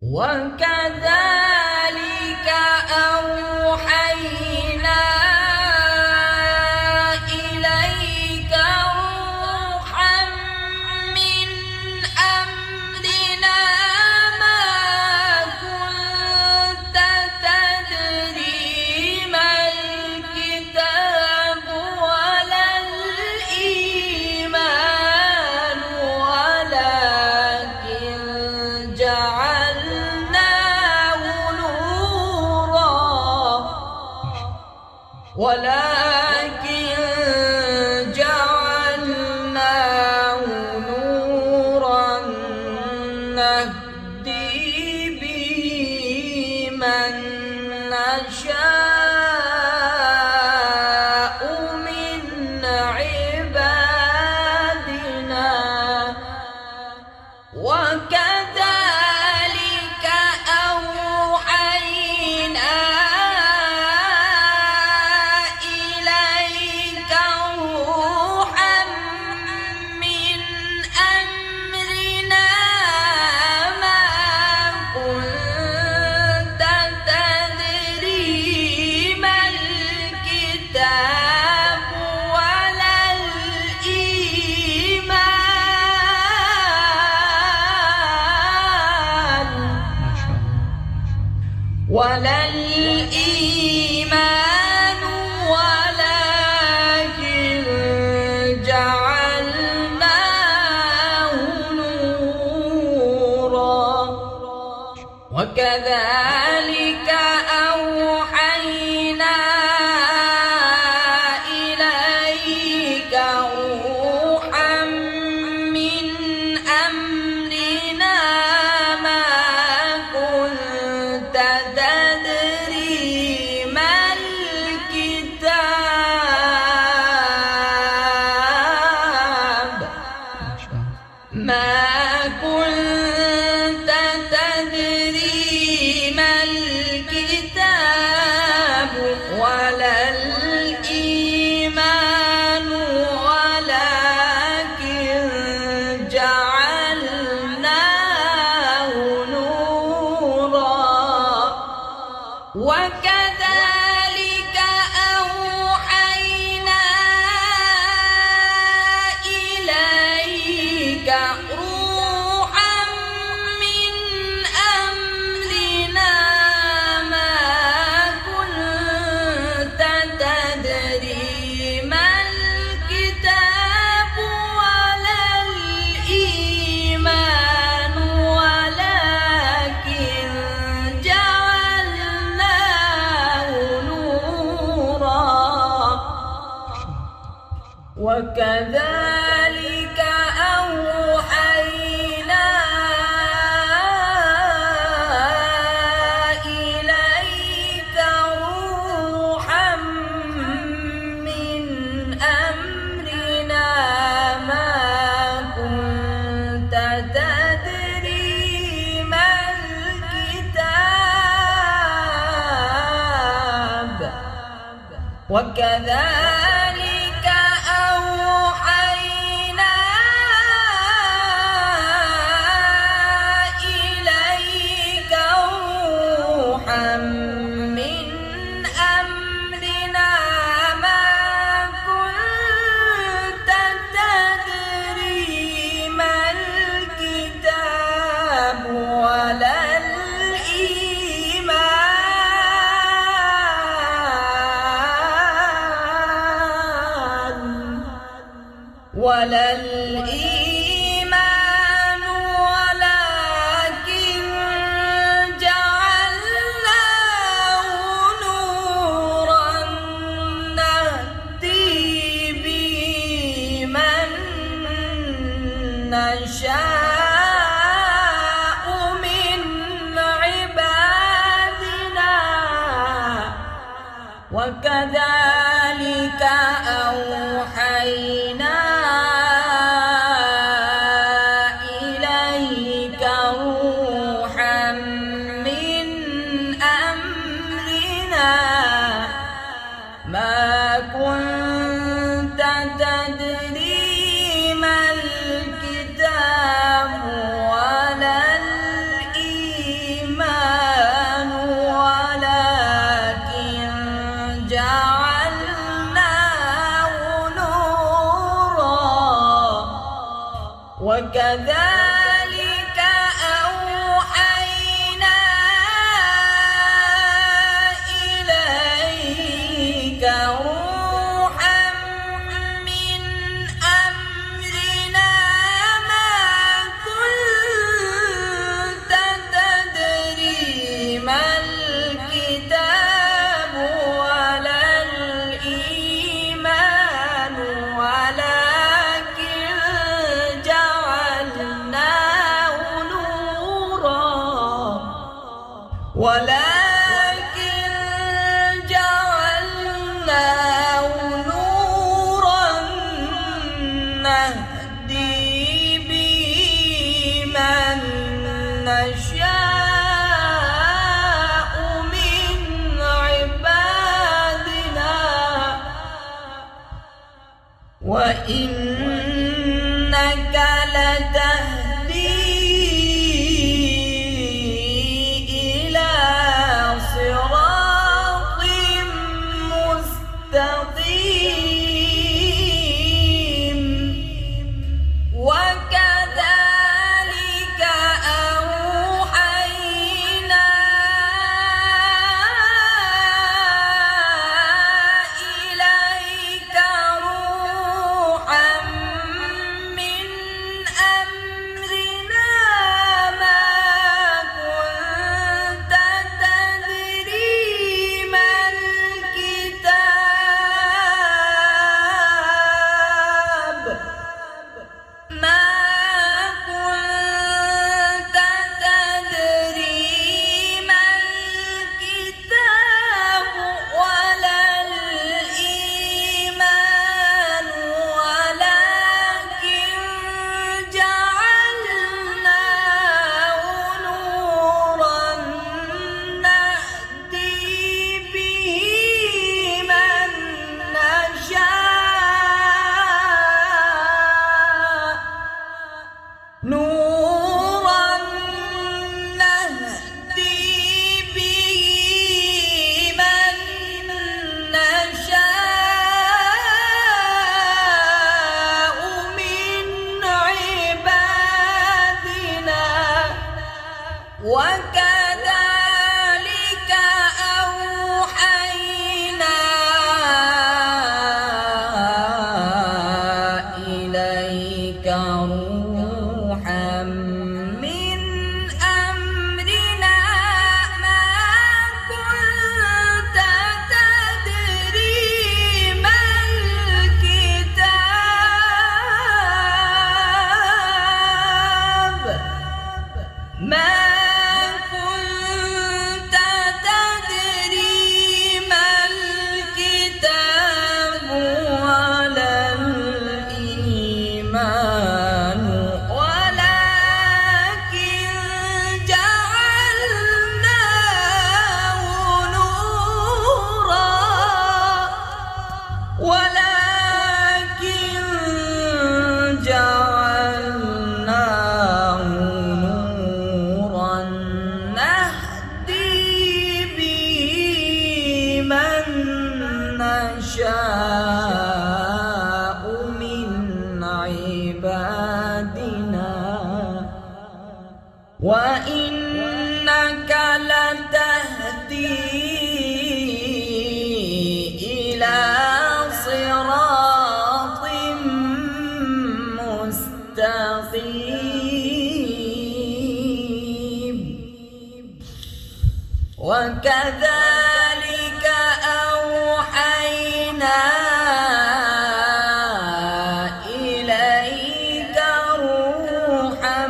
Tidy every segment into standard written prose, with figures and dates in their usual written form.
وكذلك أوحينا إليك روحا من أمرنا ما كنت تدري ما الكتاب ولا الإيمان ولكن جعلناه نورا نهدي به من نشاء من عبادنا وكذلك أوحينا إليك روحا من أمرنا ما كنت تدري ما الكتاب ولا الإيمان ولكن جعلناه نورا وكذلك أوحينا إليك روحا من أمرنا ما كنت تدري ما الكتاب ولا الإيمان ولكن جعلناه نورا وكذلك أوحينا إليك روحا من أمرنا ما كنت تدري ما الكتاب ولا الإيمان ولكن جعلناه نورا وكذلك أوحينا إليك روحا من أمرنا ما كنت تدري ما الكتاب وكذلك أوحينا إليك روحا من أمرنا ما كنت تدري ما الكتاب ولا الإيمان ولكن جعلناه نورا نهدي به من نشاء من عبادنا وكذلك أوحينا إليك روحا من أمرنا ما كنت تدري ما الكتاب ولا الإيمان وكذلك أوحينا إليك روحا من أمرنا ما كنت تدري ما الكتاب ولا الإيمان ولكن جعلناه نورا نهدي به من نشاء من عبادنا وإنك لتهدي صراط مستقيم وكذلك أوحينا إليك روحا من أمرنا ما كنت تدري ما الكتاب ولا الإيمان ولكن جعلناه نورا نهدي به من نشاء نورا نهدي به من نشاء من عبادنا وكذلك أوحينا إليك روحا من أمرنا ما كنت تدري ما الكتاب ولا الإيمان ولكن جعلناه نورا نهدي به من نشاء من عبادنا وإنك لتهدي إلى صراط مستقيم وكذلك أوحينا إليك روحا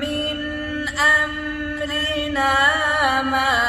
من أمرنا ما